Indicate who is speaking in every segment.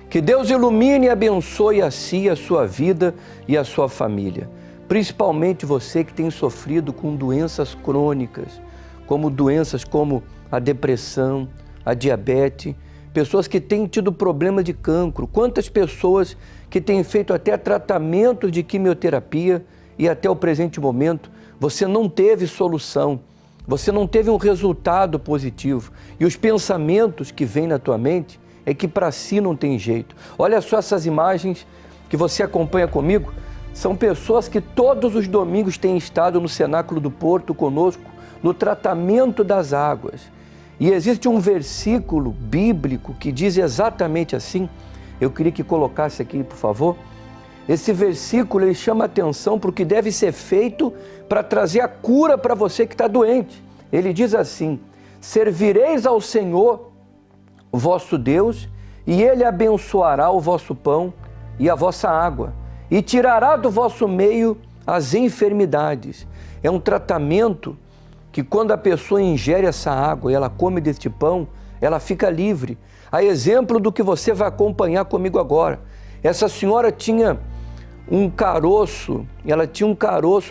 Speaker 1: Que Deus ilumine e abençoe a si, a sua vida e a sua família. Principalmente você que tem sofrido com doenças crônicas, como doenças como a depressão, a diabetes, pessoas que têm tido problema de cancro. Quantas pessoas que têm feito até tratamento de quimioterapia e até o presente momento você não teve solução, você não teve um resultado positivo. E os pensamentos que vêm na tua mente é que para si não tem jeito. Olha só essas imagens que você acompanha comigo. São pessoas que todos os domingos têm estado no Cenáculo do Porto conosco, no tratamento das águas. E existe um versículo bíblico que diz exatamente assim. Eu queria que colocasse aqui, por favor. Esse versículo ele chama atenção para o que deve ser feito para trazer a cura para você que está doente. Ele diz assim: servireis ao Senhor, vosso Deus, e Ele abençoará o vosso pão e a vossa água, e tirará do vosso meio as enfermidades. É um tratamento que quando a pessoa ingere essa água e ela come deste pão, ela fica livre. A exemplo do que você vai acompanhar comigo agora. Essa senhora tinha um caroço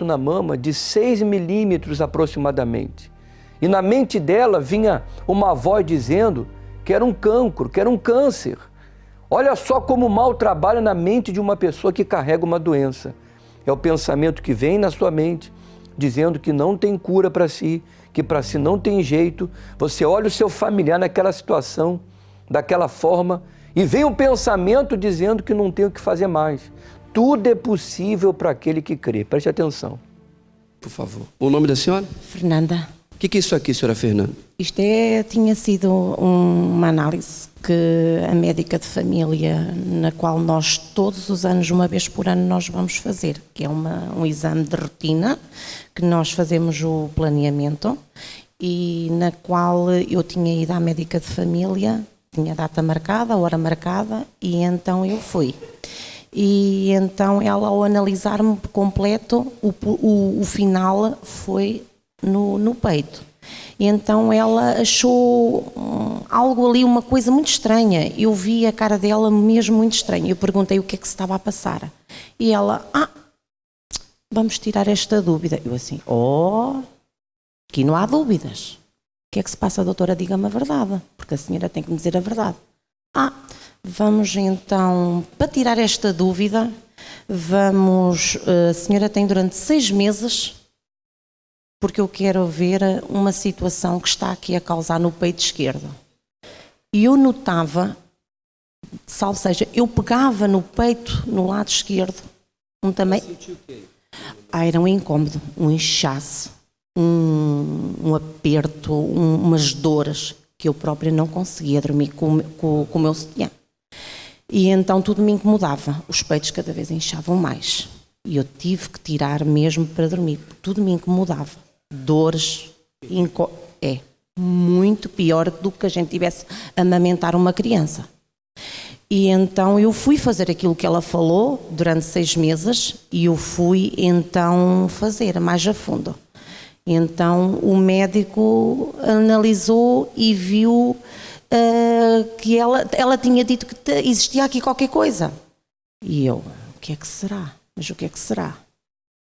Speaker 1: na mama de 6 milímetros aproximadamente. E na mente dela vinha uma voz dizendo que era um cancro, que era um câncer. Olha só como o mal trabalha na mente de uma pessoa que carrega uma doença. É o pensamento que vem na sua mente, dizendo que não tem cura para si, que para si não tem jeito. Você olha o seu familiar naquela situação, daquela forma, e vem um pensamento dizendo que não tem o que fazer mais. Tudo é possível para aquele que crê. Preste atenção, por favor. O nome da senhora?
Speaker 2: Fernanda.
Speaker 1: O que é isso aqui, senhora Fernanda?
Speaker 2: Isto tinha sido uma análise que a médica de família, na qual nós todos os anos, uma vez por ano, nós vamos fazer, que é um exame de rotina, que nós fazemos o planeamento e na qual eu tinha ido à médica de família, tinha a data marcada, a hora marcada e então eu fui. E então ela, ao analisar-me por completo, o final foi no peito. E então ela achou algo ali, uma coisa muito estranha. Eu vi a cara dela mesmo muito estranha. Eu perguntei o que é que se estava a passar. E ela, vamos tirar esta dúvida. Eu assim, aqui não há dúvidas. O que é que se passa, doutora? Diga-me a verdade, porque a senhora tem que me dizer a verdade. Vamos então, para tirar esta dúvida, a senhora tem durante 6 meses, porque eu quero ver uma situação que está aqui a causar no peito esquerdo. E eu notava, salvo seja, eu pegava no peito, no lado esquerdo, também. Era um incômodo, um inchaço, um aperto, umas dores, que eu própria não conseguia dormir com o meu sutiã. E então tudo me incomodava, os peitos cada vez inchavam mais. E eu tive que tirar mesmo para dormir, tudo me incomodava. Dores, muito pior do que a gente tivesse a amamentar uma criança. E então eu fui fazer aquilo que ela falou durante 6 meses e eu fui então fazer mais a fundo. Então o médico analisou e viu que ela tinha dito que existia aqui qualquer coisa. E eu, o que é que será? Mas o que é que será?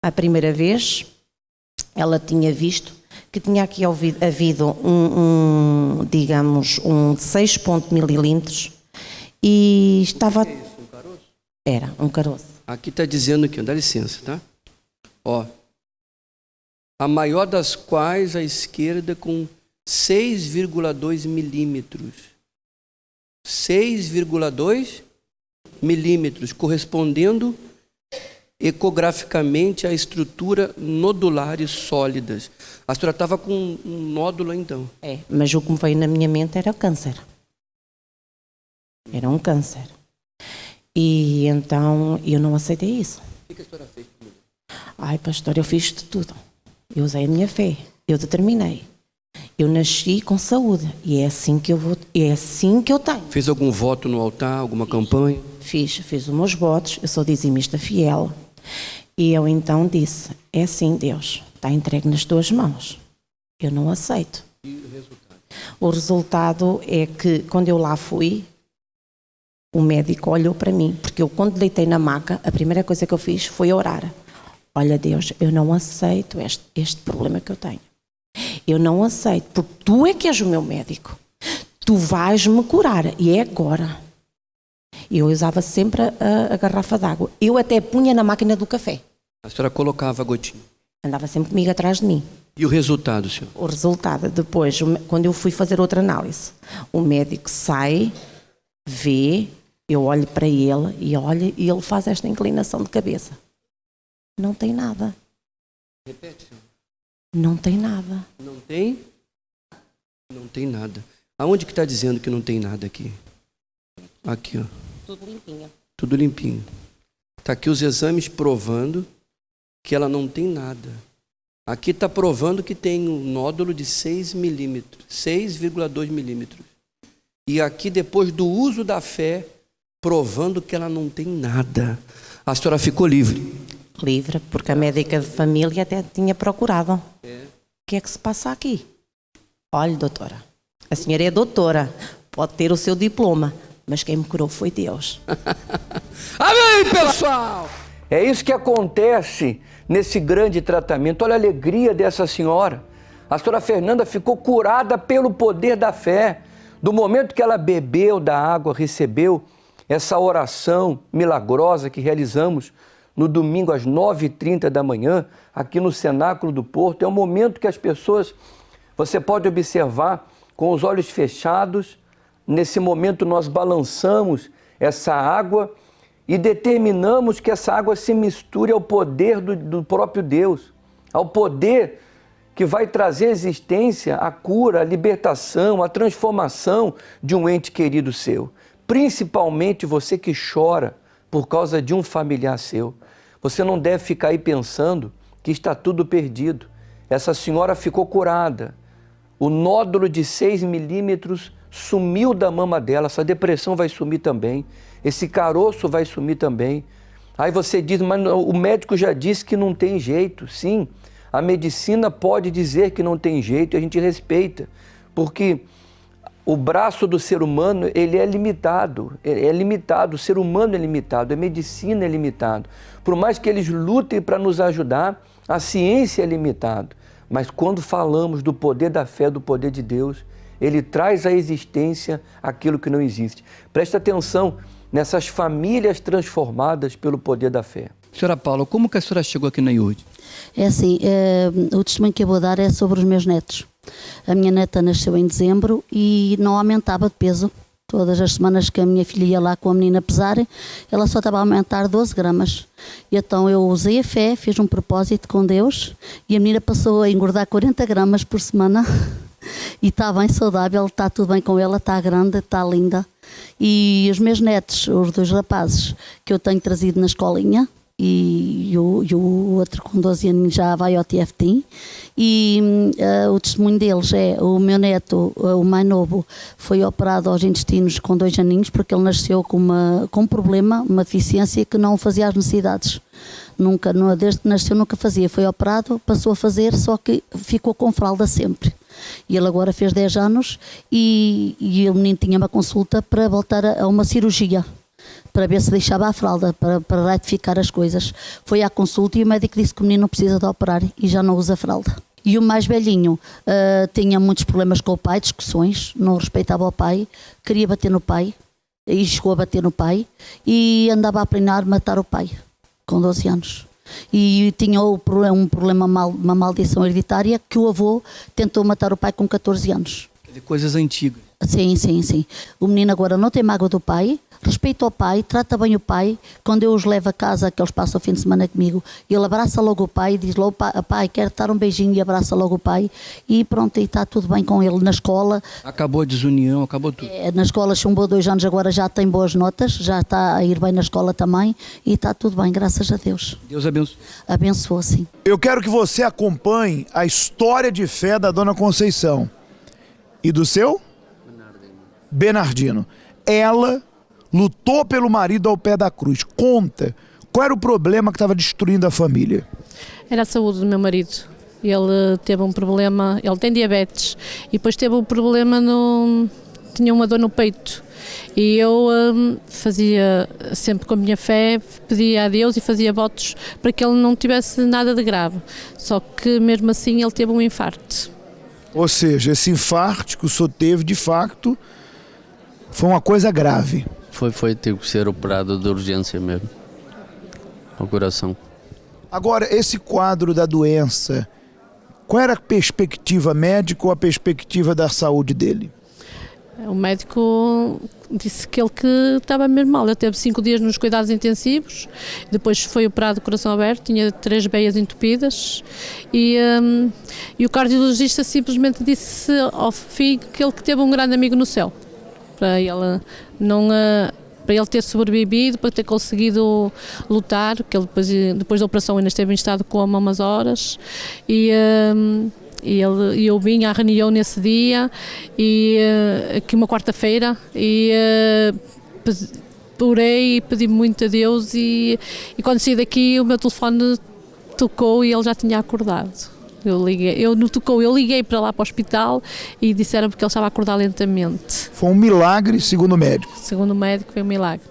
Speaker 2: A primeira vez ela tinha visto que tinha aqui havido digamos, um 6 mililitros e estava...
Speaker 1: É isso, um caroço?
Speaker 2: Era um caroço.
Speaker 1: Aqui está dizendo aqui, dá licença, tá? A maior das quais a esquerda com 6,2 milímetros. 6,2 milímetros, correspondendo ecograficamente à estrutura nodulares sólidas. A senhora estava com um nódulo então?
Speaker 2: Mas o que me veio na minha mente era câncer. Era um câncer. E então eu não aceitei isso.
Speaker 1: O que a senhora fez comigo?
Speaker 2: Pastor, eu fiz de tudo. Eu usei a minha fé. Eu determinei. Eu nasci com saúde. E é assim que eu tenho.
Speaker 1: Fez algum voto no altar, alguma campanha?
Speaker 2: Fiz os meus votos. Eu sou dizimista fiel. E eu então disse, é assim, Deus, está entregue nas tuas mãos. Eu não aceito.
Speaker 1: E o resultado?
Speaker 2: O resultado é que, quando eu lá fui, O médico olhou para mim, porque eu quando deitei na maca, a primeira coisa que eu fiz foi orar. Olha Deus, eu não aceito este problema que eu tenho. Eu não aceito, porque tu é que és o meu médico. Tu vais me curar, e é agora. Eu usava sempre a garrafa d'água. Eu até punha na máquina do café.
Speaker 1: A senhora colocava a gotinha.
Speaker 2: Andava sempre comigo atrás de mim.
Speaker 1: E o resultado, senhor?
Speaker 2: O resultado, depois, quando eu fui fazer outra análise, o médico sai, vê, eu olho para ele e olha, e ele faz esta inclinação de cabeça. Não tem nada.
Speaker 1: Repete, senhor.
Speaker 2: Não tem nada.
Speaker 1: Não tem? Não tem nada. Aonde que está dizendo que não tem nada aqui? Aqui, ó.
Speaker 2: Tudo limpinho.
Speaker 1: Tudo limpinho. Está aqui os exames provando que ela não tem nada. Aqui está provando que tem um nódulo de 6 milímetros, 6,2 milímetros. E aqui, depois do uso da fé, provando que ela não tem nada. A senhora ficou livre.
Speaker 2: Livre, porque a médica de família até tinha procurado. O que é que se passa aqui? Olha, doutora, a senhora é doutora, pode ter o seu diploma, mas quem me curou foi Deus.
Speaker 1: Amém, pessoal! É isso que acontece nesse grande tratamento. Olha a alegria dessa senhora. A senhora Fernanda ficou curada pelo poder da fé. Do momento que ela bebeu da água, recebeu essa oração milagrosa que realizamos no domingo às 9h30 da manhã, aqui no Cenáculo do Porto. É um momento que as pessoas, você pode observar com os olhos fechados. Nesse momento nós balançamos essa água e determinamos que essa água se misture ao poder do próprio Deus, ao poder que vai trazer à existência a cura, a libertação, a transformação de um ente querido seu. Principalmente você que chora por causa de um familiar seu. Você não deve ficar aí pensando que está tudo perdido. Essa senhora ficou curada. O nódulo de 6 milímetros sumiu da mama dela, essa depressão vai sumir também, esse caroço vai sumir também. Aí você diz, mas o médico já disse que não tem jeito. Sim, a medicina pode dizer que não tem jeito e a gente respeita, porque o braço do ser humano, ele é limitado, o ser humano é limitado, a medicina é limitado. Por mais que eles lutem para nos ajudar, a ciência é limitada. Mas quando falamos do poder da fé, do poder de Deus, Ele traz à existência aquilo que não existe. Presta atenção nessas famílias transformadas pelo poder da fé. Senhora Paula, como que a senhora chegou aqui na IUD?
Speaker 3: É assim, o testemunho que eu vou dar é sobre os meus netos. A minha neta nasceu em dezembro e não aumentava de peso. Todas as semanas que a minha filha ia lá com a menina pesar, ela só estava a aumentar 12 gramas. E então eu usei a fé, fiz um propósito com Deus e a menina passou a engordar 40 gramas por semana. E está bem saudável, está tudo bem com ela, está grande, está linda. E os meus netos, os dois rapazes que eu tenho trazido na escolinha, e o outro com 12 anos já vai ao TFT, e o testemunho deles é: o meu neto, o mais novo, foi operado aos intestinos com 2 aninhos porque ele nasceu com um problema, uma deficiência que não fazia as necessidades. Desde que nasceu nunca fazia, foi operado, passou a fazer, só que ficou com fralda sempre. E ele agora fez 10 anos e o menino tinha uma consulta para voltar a uma cirurgia, para ver se deixava a fralda, para retificar as coisas. Foi à consulta e o médico disse que o menino não precisa de operar e já não usa fralda. E o mais velhinho tinha muitos problemas com o pai, discussões, não respeitava o pai, queria bater no pai, e chegou a bater no pai, e andava a planear matar o pai, com 12 anos. E tinha um problema, uma maldição hereditária, que o avô tentou matar o pai com 14 anos.
Speaker 1: De coisas antigas.
Speaker 3: Sim, sim, sim. O menino agora não tem mágoa do pai, respeita o pai, trata bem o pai. Quando eu os levo a casa, que eles passam o fim de semana comigo, ele abraça logo o pai, diz logo: pai, quero dar um beijinho, e abraça logo o pai. E pronto, e está tudo bem com ele na escola.
Speaker 1: Acabou a desunião, acabou tudo.
Speaker 3: Na escola chumbou 2 anos, agora já tem boas notas, já está a ir bem na escola também, e está tudo bem, graças a Deus.
Speaker 1: Deus abençoe.
Speaker 3: Abençoa, sim.
Speaker 4: Eu quero que você acompanhe a história de fé da Dona Conceição e do seu Bernardino. Ela lutou pelo marido ao pé da cruz. Conta, qual era o problema que estava destruindo a família?
Speaker 5: Era a saúde do meu marido. Ele teve um problema, ele tem diabetes, e depois teve um problema tinha uma dor no peito. E eu fazia, sempre com a minha fé, pedia a Deus e fazia votos para que ele não tivesse nada de grave. Só que mesmo assim ele teve um infarto.
Speaker 4: Ou seja, esse infarto que o senhor teve, de facto, foi uma coisa grave.
Speaker 6: Teve que ser operado de urgência mesmo, ao coração.
Speaker 4: Agora, esse quadro da doença, qual era a perspectiva médica ou a perspectiva da saúde dele?
Speaker 5: O médico disse que ele que estava mesmo mal. Ele teve 5 dias nos cuidados intensivos, depois foi operado de coração aberto, tinha 3 veias entupidas e o cardiologista simplesmente disse ao fim que ele que teve um grande amigo no céu. Para ele ter sobrevivido, para ter conseguido lutar, porque ele depois da operação ainda esteve em estado de coma umas horas e eu vim à reunião nesse dia, aqui uma quarta-feira, e orei e pedi muito a Deus e quando saí daqui o meu telefone tocou e ele já tinha acordado. Eu liguei para lá para o hospital e disseram porque ele estava a acordar lentamente.
Speaker 4: Foi um milagre, segundo o médico.
Speaker 5: Segundo o médico, foi um milagre.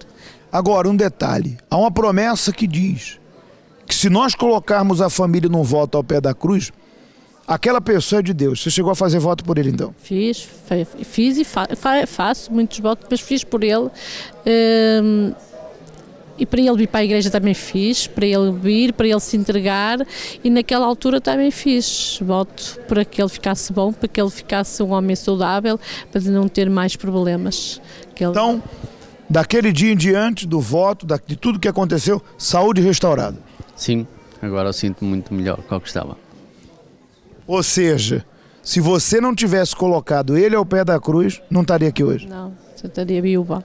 Speaker 4: Agora, um detalhe. Há uma promessa que diz que se nós colocarmos a família num voto ao pé da cruz, aquela pessoa é de Deus. Você chegou a fazer voto por ele, então?
Speaker 5: Fiz e faço muitos votos, mas fiz por ele. E para ele vir para a igreja também fiz, para ele vir, para ele se entregar, e naquela altura também fiz voto para que ele ficasse bom, para que ele ficasse um homem saudável, para não ter mais problemas.
Speaker 4: Então, daquele dia em diante, do voto, de tudo que aconteceu, saúde restaurada.
Speaker 6: Sim, agora eu sinto muito melhor do que estava.
Speaker 4: Ou seja, se você não tivesse colocado ele ao pé da cruz, não estaria aqui hoje.
Speaker 5: Não, você estaria viúva.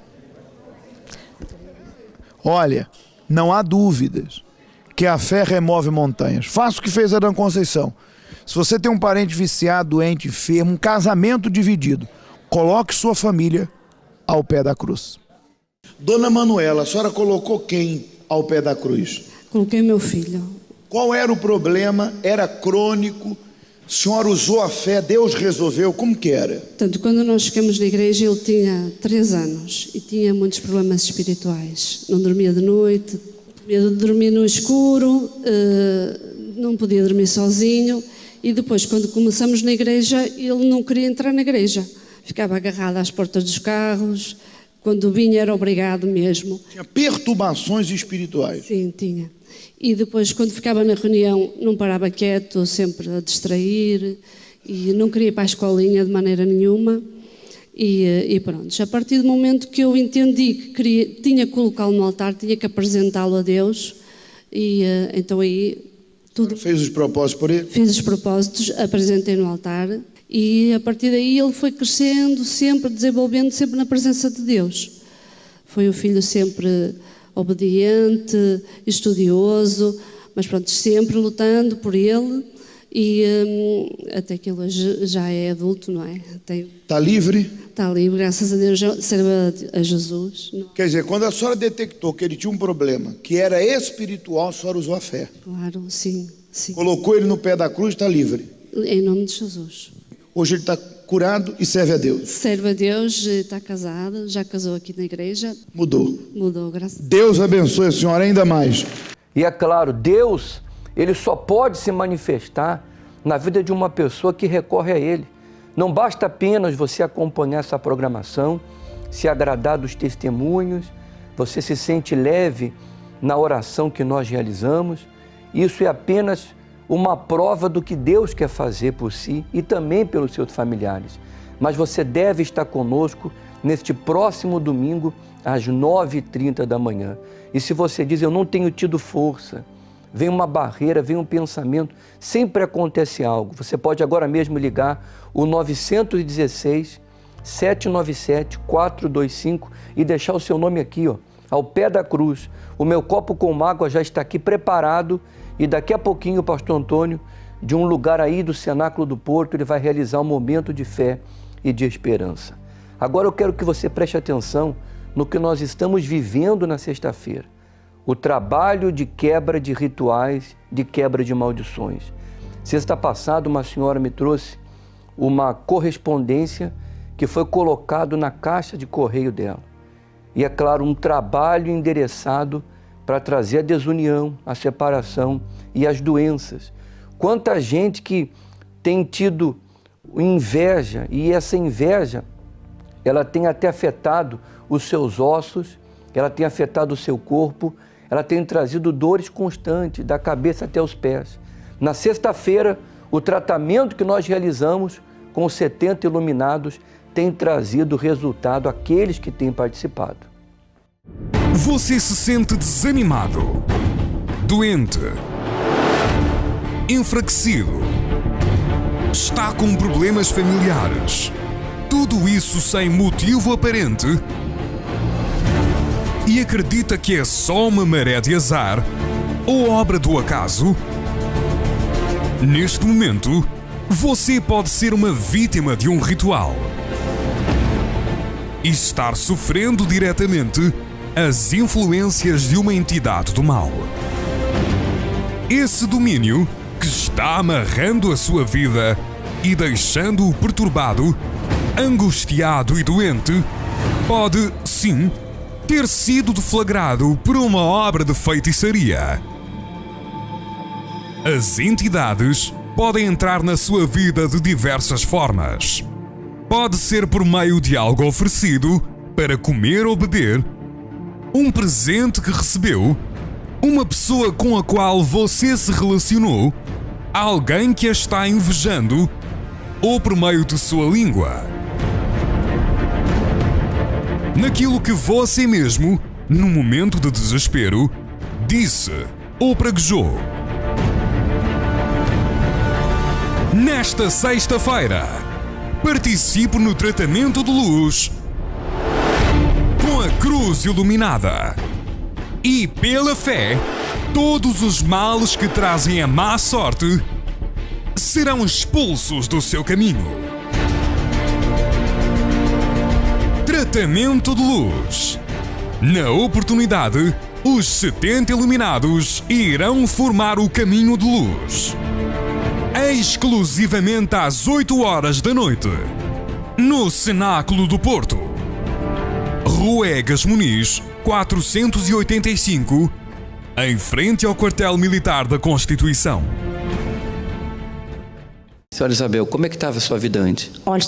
Speaker 4: Olha, não há dúvidas que a fé remove montanhas. Faça o que fez Adão Conceição. Se você tem um parente viciado, doente, enfermo, um casamento dividido, coloque sua família ao pé da cruz. Dona Manuela, a senhora colocou quem ao pé da cruz?
Speaker 7: Coloquei meu filho.
Speaker 4: Qual era o problema? Era crônico? A senhora usou a fé, Deus resolveu, como que era?
Speaker 7: Portanto, quando nós chegamos na igreja, ele tinha 3 anos e tinha muitos problemas espirituais. Não dormia de noite, medo de dormir no escuro, não podia dormir sozinho. E depois, quando começamos na igreja, ele não queria entrar na igreja. Ficava agarrado às portas dos carros. Quando vinha era obrigado mesmo.
Speaker 4: Tinha perturbações espirituais.
Speaker 7: Sim, tinha. E depois, quando ficava na reunião, não parava quieto, sempre a distrair, e não queria ir para a escolinha de maneira nenhuma. E pronto, a partir do momento que eu entendi que tinha que colocá-lo no altar, tinha que apresentá-lo a Deus, e então aí tudo.
Speaker 4: Fez os propósitos por ele?
Speaker 7: Fiz os propósitos, apresentei no altar, e a partir daí ele foi crescendo, sempre desenvolvendo, sempre na presença de Deus. Foi um filho sempre obediente, estudioso, mas pronto, sempre lutando por ele, e até que ele hoje já é adulto, não é?
Speaker 4: Está livre?
Speaker 7: Está livre, graças a Deus, serve a Jesus.
Speaker 4: Quer dizer, quando a senhora detectou que ele tinha um problema, que era espiritual, a senhora usou a fé.
Speaker 7: Claro, sim, sim.
Speaker 4: Colocou ele no pé da cruz, está livre.
Speaker 7: Em nome de Jesus.
Speaker 4: Hoje ele está curado e serve a Deus.
Speaker 7: Serve a Deus, está casado, já casou aqui na igreja.
Speaker 4: Mudou.
Speaker 7: Mudou, graças a Deus.
Speaker 4: Deus abençoe a senhora ainda mais.
Speaker 1: E é claro, Deus, ele só pode se manifestar na vida de uma pessoa que recorre a ele. Não basta apenas você acompanhar essa programação, se agradar dos testemunhos, você se sente leve na oração que nós realizamos. Isso é apenas uma prova do que Deus quer fazer por si e também pelos seus familiares. Mas você deve estar conosco neste próximo domingo, às 9h30 da manhã. E se você diz, eu não tenho tido força, vem uma barreira, vem um pensamento, sempre acontece algo. Você pode agora mesmo ligar o 916-797-425 e deixar o seu nome aqui, ao pé da cruz. O meu copo com água já está aqui preparado e daqui a pouquinho o pastor Antônio, de um lugar aí do Cenáculo do Porto, ele vai realizar um momento de fé e de esperança. Agora eu quero que você preste atenção no que nós estamos vivendo na sexta-feira. O trabalho de quebra de rituais, de quebra de maldições. Sexta passada, uma senhora me trouxe uma correspondência que foi colocado na caixa de correio dela. E, é claro, um trabalho endereçado para trazer a desunião, a separação e as doenças. Quanta gente que tem tido inveja, e essa inveja, ela tem até afetado os seus ossos, ela tem afetado o seu corpo, ela tem trazido dores constantes, da cabeça até os pés. Na sexta-feira, o tratamento que nós realizamos com os 70 iluminados tem trazido resultado àqueles que têm participado.
Speaker 8: Você se sente desanimado, doente, enfraquecido, está com problemas familiares, tudo isso sem motivo aparente, e acredita que é só uma maré de azar ou obra do acaso? Neste momento, você pode ser uma vítima de um ritual e estar sofrendo diretamente as influências de uma entidade do mal. Esse domínio que está amarrando a sua vida e deixando-o perturbado, angustiado e doente, pode, sim, ter sido deflagrado por uma obra de feitiçaria. As entidades podem entrar na sua vida de diversas formas. Pode ser por meio de algo oferecido para comer ou beber, um presente que recebeu, uma pessoa com a qual você se relacionou, alguém que a está invejando, ou por meio de sua língua. Naquilo que você mesmo, no momento de desespero, disse ou praguejou. Nesta sexta-feira, participe no tratamento de luz com a cruz iluminada. E pela fé, todos os males que trazem a má sorte serão expulsos do seu caminho. Tratamento de luz. Na oportunidade, os 70 iluminados irão formar o caminho de luz. Exclusivamente às 8 horas da noite, no Cenáculo do Porto. Rua Egas Muniz, 485, em frente ao Quartel Militar da Constituição.
Speaker 1: Senhora Isabel, como é que estava a sua vida antes?
Speaker 9: Onde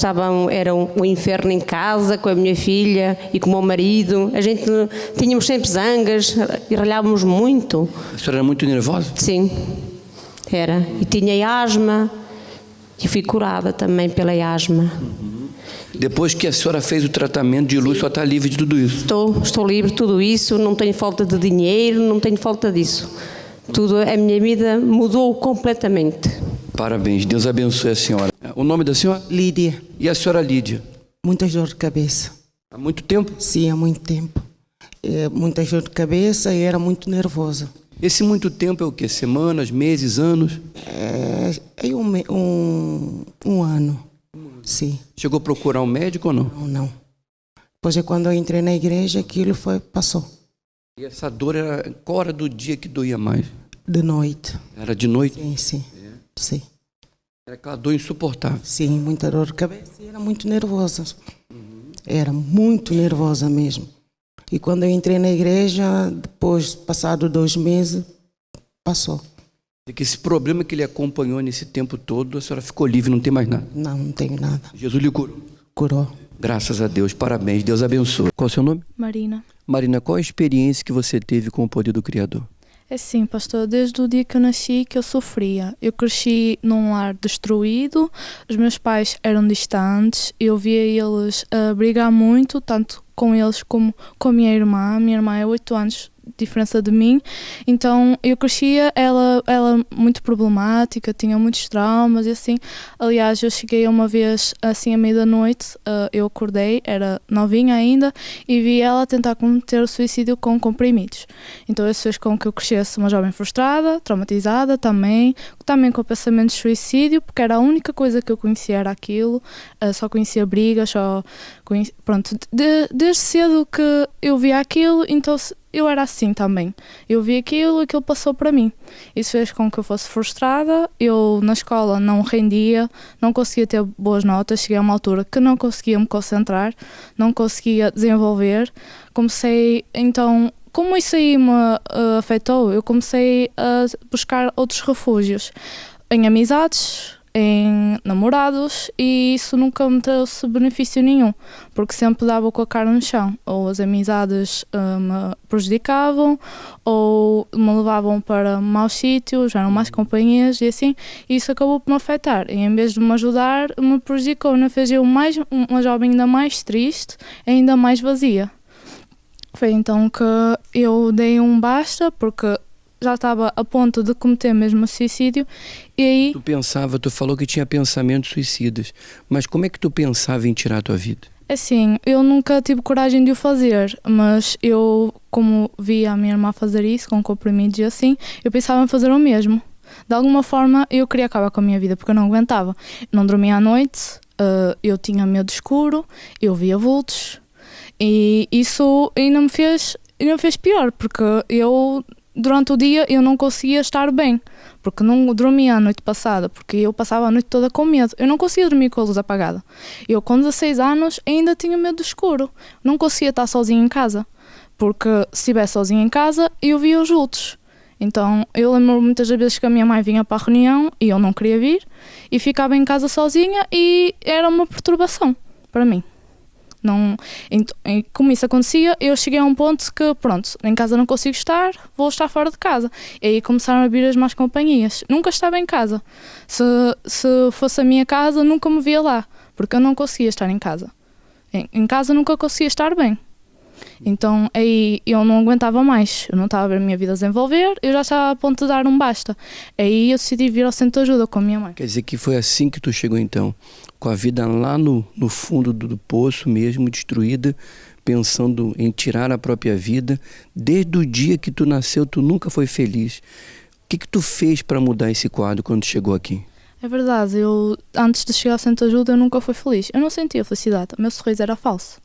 Speaker 9: era um inferno em casa, com a minha filha e com o meu marido. A gente tínhamos sempre zangas e ralhávamos muito.
Speaker 1: A senhora era muito nervosa?
Speaker 9: Sim, era. E tinha asma e fui curada também pela asma.
Speaker 1: Depois que a senhora fez o tratamento de luz, a senhora está livre de tudo isso?
Speaker 9: Estou livre de tudo isso, não tenho falta de dinheiro, não tenho falta disso. Tudo, a minha vida mudou completamente.
Speaker 1: Parabéns, Deus abençoe a senhora. O nome da senhora?
Speaker 10: Lídia.
Speaker 1: E a senhora Lídia?
Speaker 10: Muitas dores de cabeça.
Speaker 1: Há muito tempo?
Speaker 10: Sim, há muito tempo. Muitas dores de cabeça e era muito nervosa.
Speaker 1: Esse muito tempo é o quê? Semanas, meses, anos?
Speaker 10: Um ano. Sim.
Speaker 1: Chegou a procurar um médico ou não?
Speaker 10: Não. Depois quando eu entrei na igreja, aquilo passou.
Speaker 1: E essa dor era qual hora do dia que doía mais?
Speaker 10: De noite.
Speaker 1: Era de noite?
Speaker 10: Sim. Sim.
Speaker 1: Era aquela dor insuportável?
Speaker 10: Sim, muita dor de cabeça e era muito nervosa. Era muito nervosa mesmo. E quando eu entrei na igreja, depois, passado 2 meses, passou.
Speaker 1: E que esse problema que ele acompanhou nesse tempo todo, a senhora ficou livre, não tem mais nada?
Speaker 10: Não tenho nada.
Speaker 1: Jesus lhe curou?
Speaker 10: Curou.
Speaker 1: Graças a Deus, parabéns, Deus abençoe. Qual é o seu nome?
Speaker 11: Marina.
Speaker 1: Marina, qual a experiência que você teve com o poder do Criador?
Speaker 11: É sim, pastor, desde o dia que eu nasci que eu sofria. Eu cresci num lar destruído, os meus pais eram distantes, eu via eles brigar muito, tanto com eles como com a minha irmã. A minha irmã é 8 anos de diferença de mim, então eu crescia, ela muito problemática, tinha muitos traumas e assim. Aliás, eu cheguei uma vez assim à meia da noite, eu acordei, era novinha ainda, e vi ela tentar cometer o suicídio com comprimidos. Então isso fez com que eu crescesse uma jovem frustrada, traumatizada também com pensamentos de suicídio, porque era a única coisa que eu conhecia, era aquilo, só conhecia brigas, pronto, desde cedo que eu via aquilo, então eu era assim também. Eu vi aquilo passou para mim. Isso fez com que eu fosse frustrada, eu na escola não rendia, não conseguia ter boas notas, cheguei a uma altura que não conseguia me concentrar, não conseguia desenvolver. Comecei, então, como isso aí me afetou, eu comecei a buscar outros refúgios, em amizades, em namorados, e isso nunca me trouxe benefício nenhum, porque sempre dava com a cara no chão, ou as amizades me prejudicavam, ou me levavam para maus sítios, eram más companhias e assim, e isso acabou por me afetar, e em vez de me ajudar, me prejudicou, não fez eu uma jovem ainda mais triste, ainda mais vazia. Foi então que eu dei um basta, porque já estava a ponto de cometer mesmo suicídio, e aí...
Speaker 1: Tu falou que tinha pensamentos suicidas, mas como é que tu pensava em tirar a tua vida?
Speaker 11: Assim, eu nunca tive coragem de o fazer, mas eu, como via a minha irmã fazer isso, com comprimidos e assim, eu pensava em fazer o mesmo. De alguma forma, eu queria acabar com a minha vida, porque eu não aguentava. Não dormia à noite, eu tinha medo escuro, eu via vultos, e isso ainda me fez pior, porque eu... Durante o dia eu não conseguia estar bem, porque não dormia a noite passada, porque eu passava a noite toda com medo. Eu não conseguia dormir com a luz apagada. Eu com 16 anos ainda tinha medo do escuro. Não conseguia estar sozinha em casa, porque se estivesse sozinha em casa eu via os vultos. Então eu lembro muitas vezes que a minha mãe vinha para a reunião e eu não queria vir, e ficava em casa sozinha, e era uma perturbação para mim. Não, como isso acontecia, eu cheguei a um ponto que, pronto, em casa não consigo estar, vou estar fora de casa. E aí começaram a vir as más companhias. Nunca estava em casa. Se fosse a minha casa, nunca me via lá, porque eu não conseguia estar em casa. Em casa nunca conseguia estar bem. Então aí eu não aguentava mais, eu não estava a ver a minha vida desenvolver, eu já estava a ponto de dar um basta. Aí eu decidi vir ao centro de ajuda com a minha mãe.
Speaker 1: Quer dizer que foi assim que tu chegou então, com a vida lá no fundo do poço mesmo, destruída, pensando em tirar a própria vida. Desde o dia que tu nasceu, tu nunca foi feliz. O que tu fez para mudar esse quadro quando chegou aqui?
Speaker 11: É verdade, eu antes de chegar ao centro de ajuda eu nunca fui feliz, eu não sentia felicidade, o meu sorriso era falso.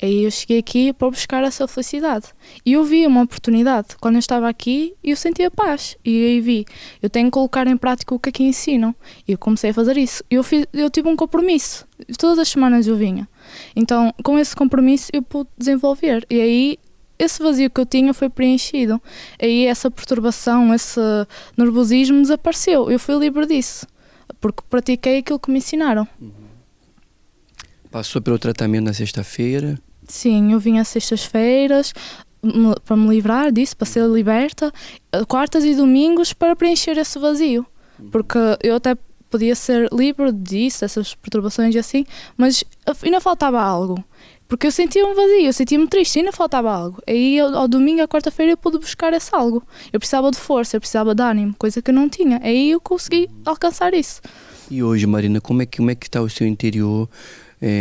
Speaker 11: Aí eu cheguei aqui para buscar essa felicidade e eu vi uma oportunidade. Quando eu estava aqui eu sentia paz, e aí vi, eu tenho que colocar em prática o que aqui ensinam, e eu comecei a fazer isso. Eu tive um compromisso, todas as semanas eu vinha, então com esse compromisso eu pude desenvolver, e aí esse vazio que eu tinha foi preenchido, aí essa perturbação, esse nervosismo desapareceu, eu fui livre disso, porque pratiquei aquilo que me ensinaram.
Speaker 1: Passou pelo tratamento na sexta-feira?
Speaker 11: Sim, eu vim às sextas-feiras para me livrar disso, para ser liberta, quartas e domingos para preencher esse vazio, porque eu até podia ser livre disso, dessas perturbações e assim, mas ainda faltava algo, porque eu sentia um vazio, eu sentia-me triste, ainda faltava algo. Aí ao domingo, à quarta-feira eu pude buscar esse algo. Eu precisava de força, eu precisava de ânimo, coisa que eu não tinha. Aí eu consegui alcançar isso.
Speaker 1: E hoje, Marina, como é que está o seu interior?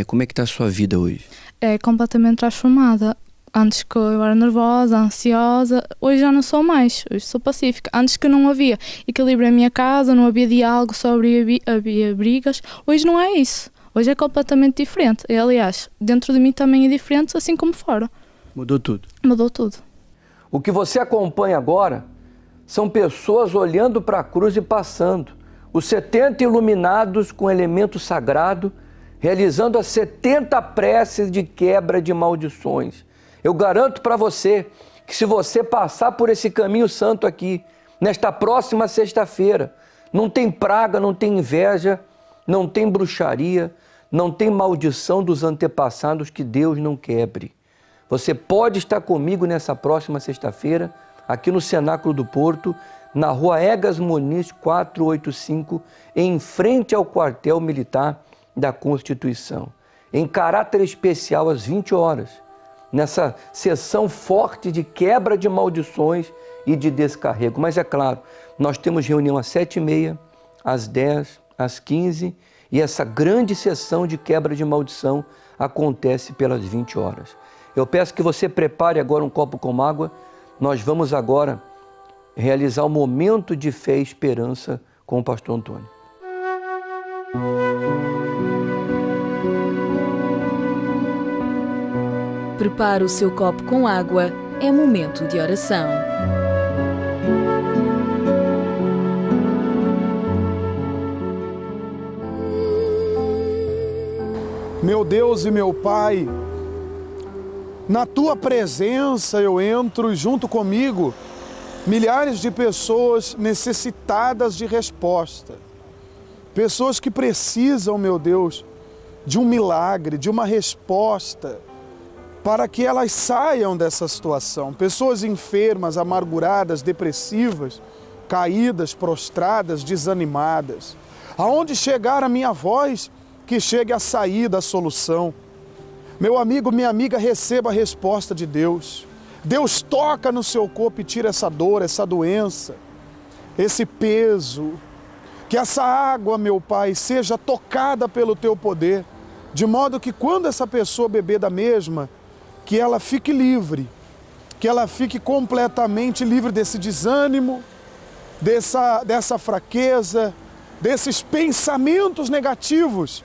Speaker 1: Como é que está a sua vida hoje?
Speaker 11: É completamente transformada. Antes que eu era nervosa, ansiosa, hoje já não sou mais, hoje sou pacífica. Antes que não havia equilíbrio na minha casa, não havia diálogo sobre havia brigas, hoje não é isso. Hoje é completamente diferente. E, aliás, dentro de mim também é diferente, assim como fora.
Speaker 1: Mudou tudo?
Speaker 11: Mudou tudo.
Speaker 1: O que você acompanha agora são pessoas olhando para a cruz e passando. Os 70 iluminados com elemento sagrado, realizando as 70 preces de quebra de maldições. Eu garanto para você que se você passar por esse caminho santo aqui, nesta próxima sexta-feira, não tem praga, não tem inveja, não tem bruxaria, não tem maldição dos antepassados que Deus não quebre. Você pode estar comigo nessa próxima sexta-feira, aqui no Cenáculo do Porto, na rua Egas Muniz 485, em frente ao quartel militar da Constituição. Em caráter especial, às 20 horas, nessa sessão forte de quebra de maldições e de descarrego. Mas é claro, nós temos reunião às 7h30, às 10, às 15, e essa grande sessão de quebra de maldição acontece pelas 20 horas. Eu peço que você prepare agora um copo com água. Nós vamos agora realizar o momento de fé e esperança com o pastor Antônio.
Speaker 12: Prepare o seu copo com água é momento de oração.
Speaker 4: Meu Deus e meu Pai, na Tua presença eu entro e junto comigo milhares de pessoas necessitadas de resposta. Pessoas que precisam, meu Deus, de um milagre, de uma resposta, para que elas saiam dessa situação. Pessoas enfermas, amarguradas, depressivas, caídas, prostradas, desanimadas. Aonde chegar a minha voz, que chegue a sair da solução. Meu amigo, minha amiga, receba a resposta de Deus. Deus toca no seu corpo e tira essa dor, essa doença, esse peso. Que essa água, meu Pai, seja tocada pelo Teu poder, de modo que quando essa pessoa beber da mesma, que ela fique livre, que ela fique completamente livre desse desânimo, dessa fraqueza, desses pensamentos negativos,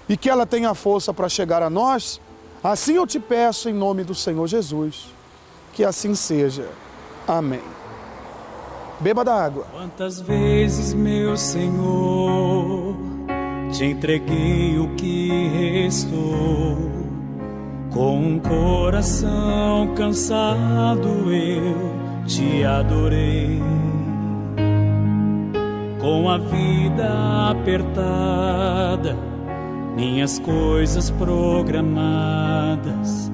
Speaker 4: e que ela tenha força para chegar a nós. Assim eu te peço em nome do Senhor Jesus, que assim seja. Amém. Beba da água.
Speaker 13: Quantas vezes, meu Senhor, te entreguei o que restou, com um coração cansado eu te adorei, com a vida apertada, minhas coisas programadas,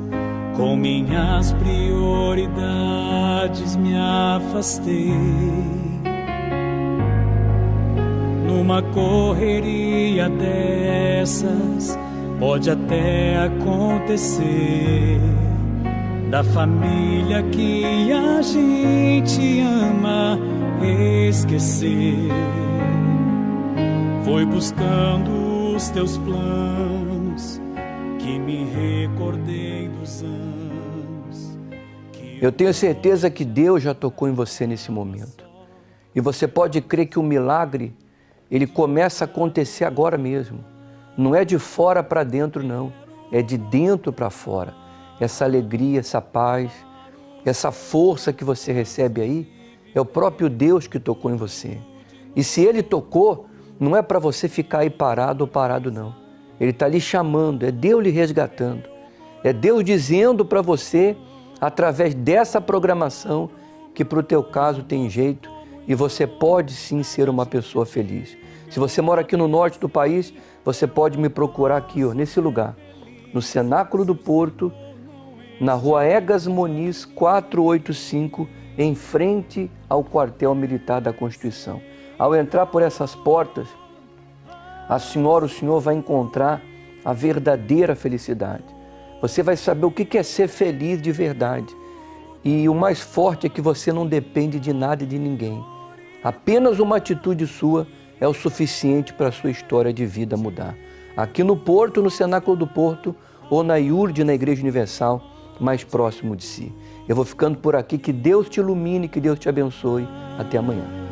Speaker 13: com minhas prioridades me afastei. Numa correria dessas, pode até acontecer da família que a gente ama esquecer. Foi buscando os teus planos que me recordei dos anos.
Speaker 1: Eu tenho certeza que Deus já tocou em você nesse momento. E você pode crer que o milagre, ele começa a acontecer agora mesmo. Não é de fora para dentro, não. É de dentro para fora. Essa alegria, essa paz, essa força que você recebe aí, é o próprio Deus que tocou em você. E se Ele tocou, não é para você ficar aí parado ou parado, não. Ele está lhe chamando, é Deus lhe resgatando. É Deus dizendo para você, através dessa programação, que para o teu caso tem jeito e você pode sim ser uma pessoa feliz. Se você mora aqui no norte do país, você pode me procurar aqui, ó, nesse lugar, no Cenáculo do Porto, na rua Egas Moniz 485, em frente ao quartel militar da Constituição. Ao entrar por essas portas, a senhora, o senhor vai encontrar a verdadeira felicidade. Você vai saber o que é ser feliz de verdade. E o mais forte é que você não depende de nada e de ninguém. Apenas uma atitude sua é o suficiente para a sua história de vida mudar. Aqui no Porto, no Cenáculo do Porto, ou na IURD, na Igreja Universal, mais próximo de si. Eu vou ficando por aqui, que Deus te ilumine, que Deus te abençoe. Até amanhã.